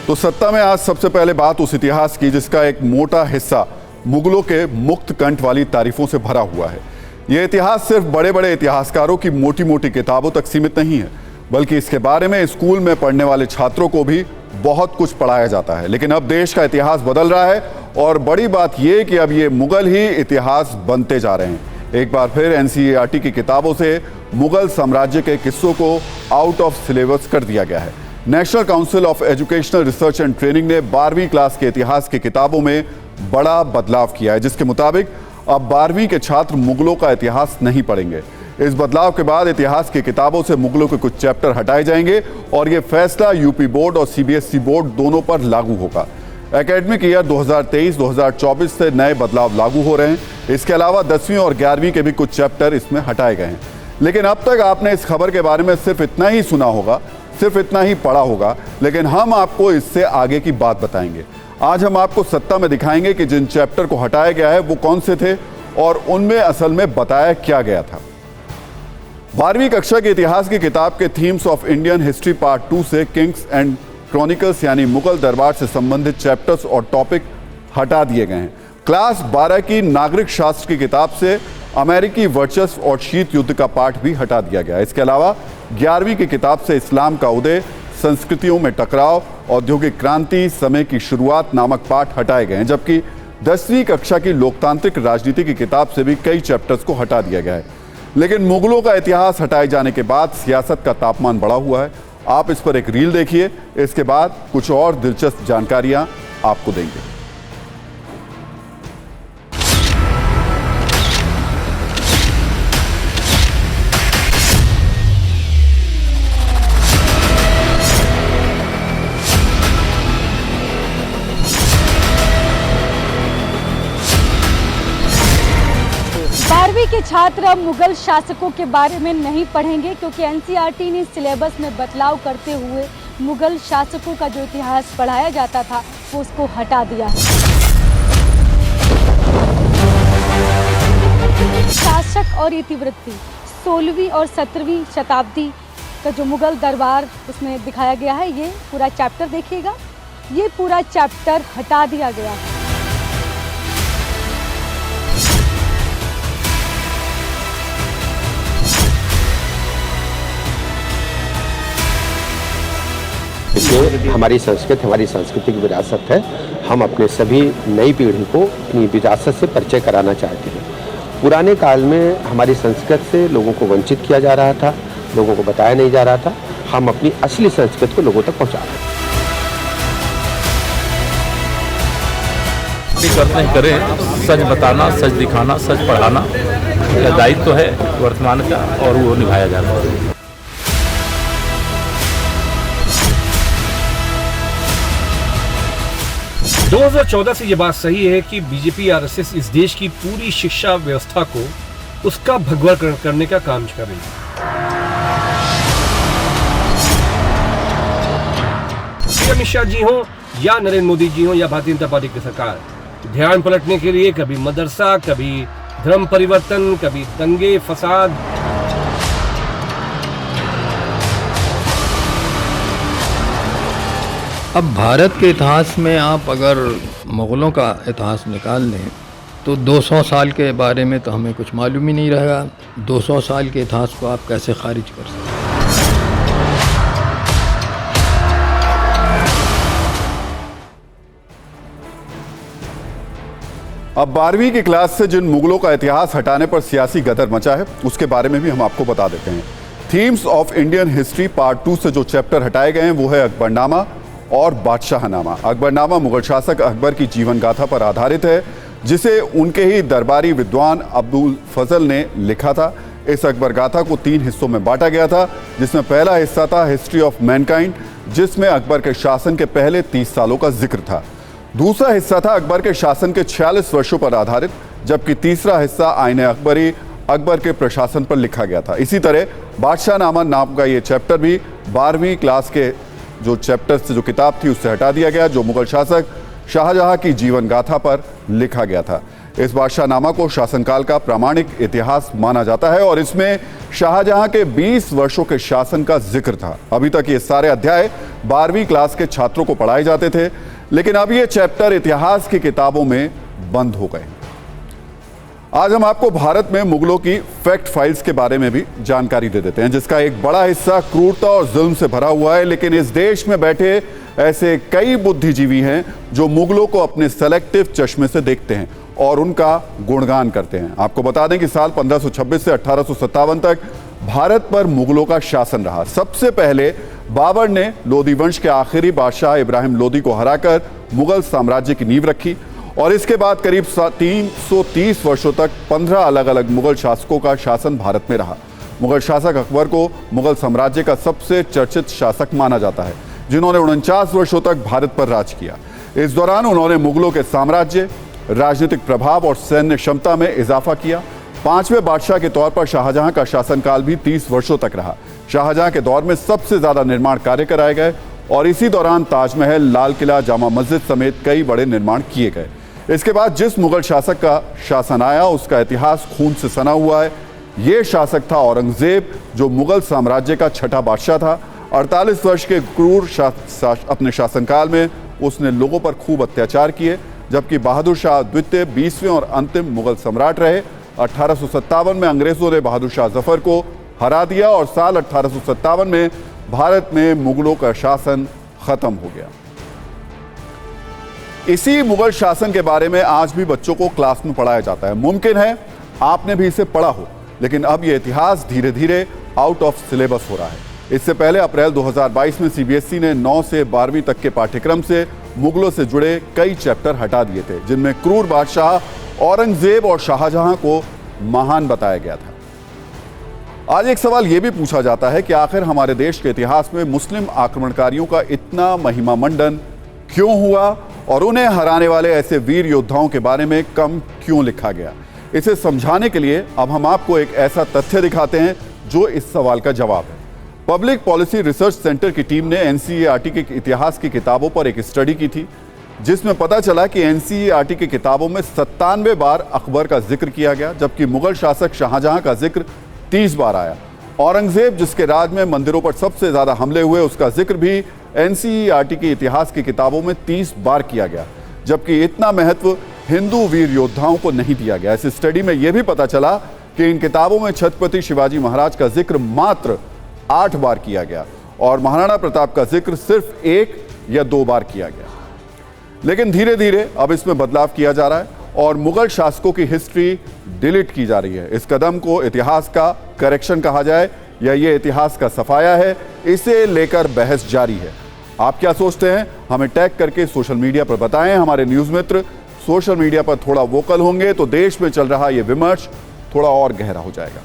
तो सत्ता में आज सबसे पहले बात उस इतिहास की जिसका एक मोटा हिस्सा मुगलों के मुक्त कंठ वाली तारीफों से भरा हुआ है। यह इतिहास सिर्फ बड़े बड़े इतिहासकारों की मोटी मोटी किताबों तक सीमित नहीं है, बल्कि इसके बारे में स्कूल में पढ़ने वाले छात्रों को भी बहुत कुछ पढ़ाया जाता है। लेकिन अब देश का इतिहास बदल रहा है और बड़ी बात यह कि अब ये मुगल ही इतिहास बनते जा रहे हैं। एक बार फिर एनसीईआरटी की किताबों से मुगल साम्राज्य के किस्सों को आउट ऑफ सिलेबस कर दिया गया है। National council of educational research and training ने 12वीं क्लास के इतिहास की किताबों में बड़ा बदलाव किया है, जिसके मुताबिक अब 12वीं के छात्र मुगलों का इतिहास नहीं पढ़ेंगे। इस बदलाव के बाद इतिहास की किताबों से मुगलों के कुछ चैप्टर हटाए जाएंगे और ये फैसला यूपी बोर्ड और सीबीएसई बोर्ड दोनों पर लागू होगा। एकेडमिक ईयर 2023-2024 से नए बदलाव लागू हो रहे हैं। इसके अलावा 10वीं और 11वीं के भी कुछ चैप्टर इसमें हटाए गए हैं। लेकिन अब तक आपने इस खबर के बारे में सिर्फ इतना ही सुना होगा, सिर्फ इतना ही पढ़ा होगा, लेकिन हम आपको इससे आगे की बात बताएंगे। आज हम आपको सत्ता में दिखाएंगे कि जिन चैप्टर को हटाया गया है वो कौन से थे और उनमें असल में बताया क्या गया था। 12वीं कक्षा के इतिहास की किताब के themes of Indian history part 2 से किंग्स एंड क्रॉनिकल्स यानी मुगल दरबार से संबंधित चैप्टर्स और टॉपिक हटा दिए गए हैं। क्लास 12 की नागरिक शास्त्र की किताब से अमेरिकी वर्चस्व और शीत युद्ध का पाठ भी हटा दिया गया। इसके अलावा 11वीं की किताब से इस्लाम का उदय, संस्कृतियों में टकराव, औद्योगिक क्रांति, समय की शुरुआत नामक पाठ हटाए गए हैं, जबकि 10वीं कक्षा की लोकतांत्रिक राजनीति की किताब से भी कई चैप्टर्स को हटा दिया गया है। लेकिन मुगलों का इतिहास हटाए जाने के बाद सियासत का तापमान बढ़ा हुआ है। आप इस पर एक रील देखिए, इसके बाद कुछ और दिलचस्प जानकारियां आपको देंगे। के छात्र अब मुगल शासकों के बारे में नहीं पढ़ेंगे क्योंकि एनसीईआरटी ने सिलेबस में बदलाव करते हुए मुगल शासकों का जो इतिहास पढ़ाया जाता था वो उसको हटा दिया है। शासक और इतिवृत्ति 16वीं और 17वीं शताब्दी का जो मुगल दरबार उसमें दिखाया गया है, ये पूरा चैप्टर देखिएगा, ये पूरा चैप्टर हटा दिया गया है। ये हमारी संस्कृत, हमारी सांस्कृतिक विरासत है। हम अपने सभी नई पीढ़ी को अपनी विरासत से परिचय कराना चाहते हैं। पुराने काल में हमारी संस्कृत से लोगों को वंचित किया जा रहा था, लोगों को बताया नहीं जा रहा था। हम अपनी असली संस्कृत को लोगों तक पहुंचा रहे हैं। करते हैं करें, सच बताना, सच दिखाना, सच पढ़ाना यह दायित्व है वर्तमान का और वो निभाया जा रहा है। 2014 से ये बात सही है कि बीजेपी आरएसएस इस देश की पूरी शिक्षा व्यवस्था को उसका भगवा करने का काम कर रही है। अमित शाह जी हो या नरेंद्र मोदी जी हो या भारतीय जनता पार्टी की सरकार, ध्यान पलटने के लिए कभी मदरसा, कभी धर्म परिवर्तन, कभी दंगे फसाद। अब भारत के इतिहास में आप अगर मुग़लों का इतिहास निकाल लें तो 200 साल के बारे में तो हमें कुछ मालूम ही नहीं रहेगा। 200 साल के इतिहास को आप कैसे खारिज कर सकते हैं? अब 12वीं की क्लास से जिन मुगलों का इतिहास हटाने पर सियासी गदर मचा है उसके बारे में भी हम आपको बता देते हैं। Themes of Indian history part 2 से जो चैप्टर हटाए गए हैं वो है अकबरनामा और बादशाहनामा। अकबरनामा मुगल शासक अकबर की जीवन गाथा पर आधारित है, जिसे उनके ही दरबारी विद्वान अब्दुल फजल ने लिखा था। इस अकबर गाथा को 3 हिस्सों में बांटा गया था, जिसमें पहला हिस्सा था हिस्ट्री ऑफ मैनकाइंड, जिसमें अकबर के शासन के पहले 30 सालों का जिक्र था। दूसरा हिस्सा था अकबर के शासन के 46 वर्षों पर आधारित, जबकि तीसरा हिस्सा आईने अकबरी अकबर के प्रशासन पर लिखा गया था। इसी तरह बादशाहनामा नाम का ये चैप्टर भी 12वीं क्लास के जो चैप्टर से जो किताब थी उससे हटा दिया गया, जो मुगल शासक शाहजहां की जीवन गाथा पर लिखा गया था। इस बादशाहनामा को शासनकाल का प्रामाणिक इतिहास माना जाता है और इसमें शाहजहां के 20 वर्षों के शासन का जिक्र था। अभी तक ये सारे अध्याय 12वीं क्लास के छात्रों को पढ़ाए जाते थे, लेकिन अब ये चैप्टर इतिहास की किताबों में बंद हो गए। आज हम आपको भारत में मुगलों की फैक्ट फाइल्स के बारे में भी जानकारी दे देते हैं, जिसका एक बड़ा हिस्सा क्रूरता और जुल्म से भरा हुआ है। लेकिन इस देश में बैठे ऐसे कई बुद्धिजीवी हैं जो मुगलों को अपने सेलेक्टिव चश्मे से देखते हैं और उनका गुणगान करते हैं। आपको बता दें कि साल 1526 से 1857 तक भारत पर मुगलों का शासन रहा। सबसे पहले बाबर ने लोदी वंश के आखिरी बादशाह इब्राहिम लोदी को हराकर मुगल साम्राज्य की नींव रखी और इसके बाद करीब 330 वर्षों तक 15 अलग अलग मुगल शासकों का शासन भारत में रहा। मुगल शासक अकबर को मुगल साम्राज्य का सबसे चर्चित शासक माना जाता है, जिन्होंने 49 वर्षों तक भारत पर राज किया। इस दौरान उन्होंने मुगलों के साम्राज्य, राजनीतिक प्रभाव और सैन्य क्षमता में इजाफा किया। 5वें बादशाह के तौर पर शाहजहां का शासनकाल भी 30 वर्षों तक रहा। शाहजहां के दौर में सबसे ज्यादा निर्माण कार्य कराए गए और इसी दौरान ताजमहल, लाल किला, जामा मस्जिद समेत कई बड़े निर्माण किए गए। इसके बाद जिस मुगल शासक का शासन आया उसका इतिहास खून से सना हुआ है। ये शासक था औरंगजेब, जो मुगल साम्राज्य का छठा बादशाह था। 48 वर्ष के क्रूर अपने शासनकाल में उसने लोगों पर खूब अत्याचार किए, जबकि बहादुर शाह द्वितीय 20वें और अंतिम मुगल सम्राट रहे। 1857 में अंग्रेजों ने बहादुर शाह जफर को हरा दिया और साल 1857 में भारत में मुगलों का शासन खत्म हो गया। इसी मुगल शासन के बारे में आज भी बच्चों को क्लास में पढ़ाया जाता है। मुमकिन है आपने भी इसे पढ़ा हो, लेकिन अब यह इतिहास धीरे धीरे आउट ऑफ सिलेबस हो रहा है। इससे पहले अप्रैल 2022 में सीबीएसई ने 9 से 12वीं तक के पाठ्यक्रम से मुगलों से जुड़े कई चैप्टर हटा दिए थे, जिनमें क्रूर बादशाह औरंगजेब और शाहजहां को महान बताया गया था। आज एक सवाल यह भी पूछा जाता है कि आखिर हमारे देश के इतिहास में मुस्लिम आक्रमणकारियों का इतना महिमा मंडन क्यों हुआ और उन्हें हराने वाले ऐसे वीर योद्धाओं के बारे में कम क्यों लिखा गया। इसे समझाने के लिए अब हम आपको एक ऐसा तथ्य दिखाते हैं जो इस सवाल का जवाब है। पब्लिक पॉलिसी रिसर्च सेंटर की टीम ने एनसीईआरटी के इतिहास की किताबों पर एक स्टडी की थी, जिसमें पता चला कि एनसीईआरटी की किताबों में 97 बार अकबर का जिक्र किया गया, जबकि मुगल शासक शाहजहां का जिक्र 30 बार आया। औरंगजेब, जिसके राज में मंदिरों पर सबसे ज्यादा हमले हुए, उसका जिक्र भी एनसीईआरटी के इतिहास की किताबों में 30 बार किया गया, जबकि इतना महत्व हिंदू वीर योद्धाओं को नहीं दिया गया। इस स्टडी में यह भी पता चला कि इन किताबों में छत्रपति शिवाजी महाराज का जिक्र मात्र 8 बार किया गया और महाराणा प्रताप का जिक्र सिर्फ 1 या 2 बार किया गया। लेकिन धीरे धीरे अब इसमें बदलाव किया जा रहा है और मुगल शासकों की हिस्ट्री डिलीट की जा रही है। इस कदम को इतिहास का करेक्शन कहा जाए या ये इतिहास का सफाया है, इसे लेकर बहस जारी है। आप क्या सोचते हैं? हमें टैग करके सोशल मीडिया पर बताएं। हमारे न्यूज़ मित्र सोशल मीडिया पर थोड़ा वोकल होंगे तो देश में चल रहा ये विमर्श थोड़ा और गहरा हो जाएगा।